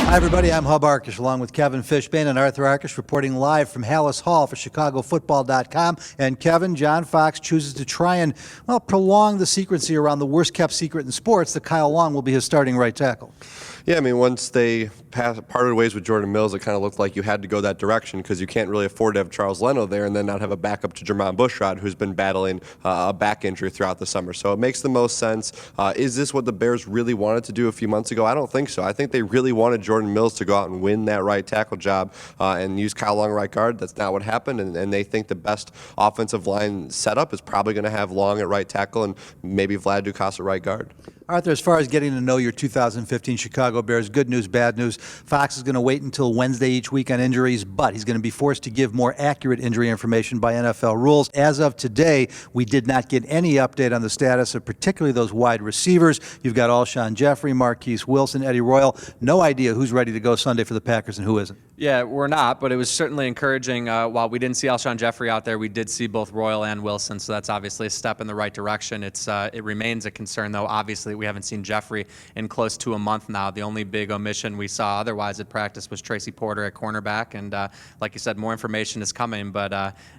Hi, everybody. I'm Hub Arkush, along with Kevin Fishbain and Arthur Arkush, reporting live from Halas Hall for ChicagoFootball.com. And Kevin, John Fox chooses to try and, well, prolong the secrecy around the worst-kept secret in sports, that Kyle Long will be his starting right tackle. Yeah, I mean, once they parted ways with Jordan Mills, it kind of looked like you had to go that direction because you can't really afford to have Charles Leno there and then not have a backup to Jermon Bushrod, who's been battling a back injury throughout the summer. So it makes the most sense. Is this what the Bears really wanted to do a few months ago? I don't think so. I think they really wanted Jordan Mills to go out and win that right tackle job and use Kyle Long right guard. That's not what happened, and they think the best offensive line setup is probably going to have Long at right tackle and maybe Vlad Dukas at right guard. Arthur, as far as getting to know your 2015 Chicago Bears, good news, bad news. Fox is going to wait until Wednesday each week on injuries, but he's going to be forced to give more accurate injury information by NFL rules. As of today, we did not get any update on the status of particularly those wide receivers. You've got Alshon Jeffrey, Marquise Wilson, Eddie Royal. No idea who's ready to go Sunday for the Packers and who isn't. Yeah, we're not, but it was certainly encouraging. While we didn't see Alshon Jeffrey out there, we did see both Royal and Wilson, so that's obviously a step in the right direction. It remains a concern, though. Obviously, we haven't seen Jeffrey in close to a month now. The only big omission we saw otherwise at practice was Tracy Porter at cornerback, and like you said, more information is coming, but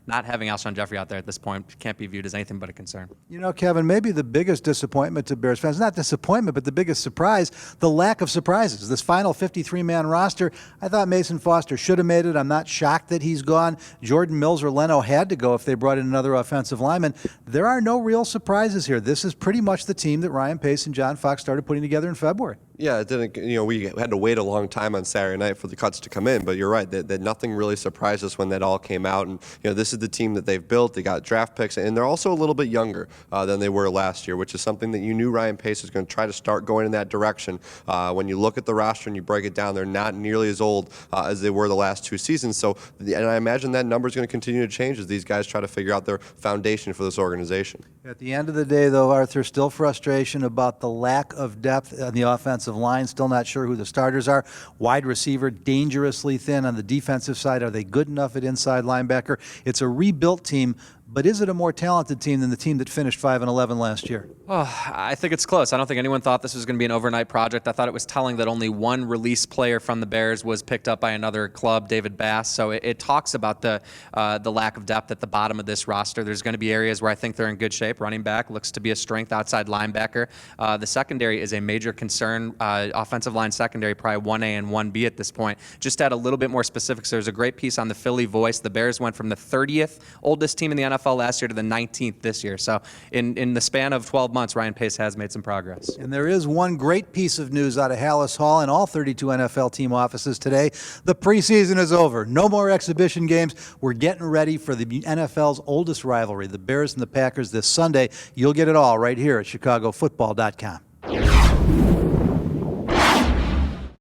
not having Alshon Jeffrey out there at this point can't be viewed as anything but a concern. You know, Kevin, maybe the biggest disappointment to Bears fans, not disappointment, but the biggest surprise, the lack of surprises. This final 53-man roster, I thought Mason Foster should have made it. I'm not shocked that he's gone. Jordan Mills or Leno had to go if they brought in another offensive lineman. There are no real surprises here. This is pretty much the team that Ryan Pace and John Fox started putting together in February. Yeah, it didn't. You know, we had to wait a long time on Saturday night for the cuts to come in. But you're right that nothing really surprised us when that all came out. And this is the team that they've built. They got draft picks, and they're also a little bit younger than they were last year, which is something that you knew Ryan Pace was going to try to start going in that direction. When you look at the roster and you break it down, they're not nearly as old as they were the last two seasons. So, and I imagine that number is going to continue to change as these guys try to figure out their foundation for this organization. At the end of the day, though, Arthur, still frustration about the lack of depth on the offensive line. Still not sure who the starters are. Wide receiver, dangerously thin. On the defensive side, are they good enough at inside linebacker? It's a rebuilt team, but is it a more talented team than the team that finished 5-11 last year? Oh, I think it's close. I don't think anyone thought this was going to be an overnight project. I thought it was telling that only one release player from the Bears was picked up by another club, David Bass. So it talks about the lack of depth at the bottom of this roster. There's going to be areas where I think they're in good shape. Running back looks to be a strength. Outside linebacker. The secondary is a major concern. Offensive line secondary, probably 1A and 1B at this point. Just to add a little bit more specifics, there's a great piece on the Philly Voice. The Bears went from the 30th oldest team in the NFL last year to the 19th this year. So in the span of 12 months, Ryan Pace has made some progress. And there is one great piece of news out of Halas Hall and all 32 NFL team offices today. The preseason is over. No more exhibition games. We're getting ready for the NFL's oldest rivalry, the Bears and the Packers, this Sunday. You'll get it all right here at ChicagoFootball.com.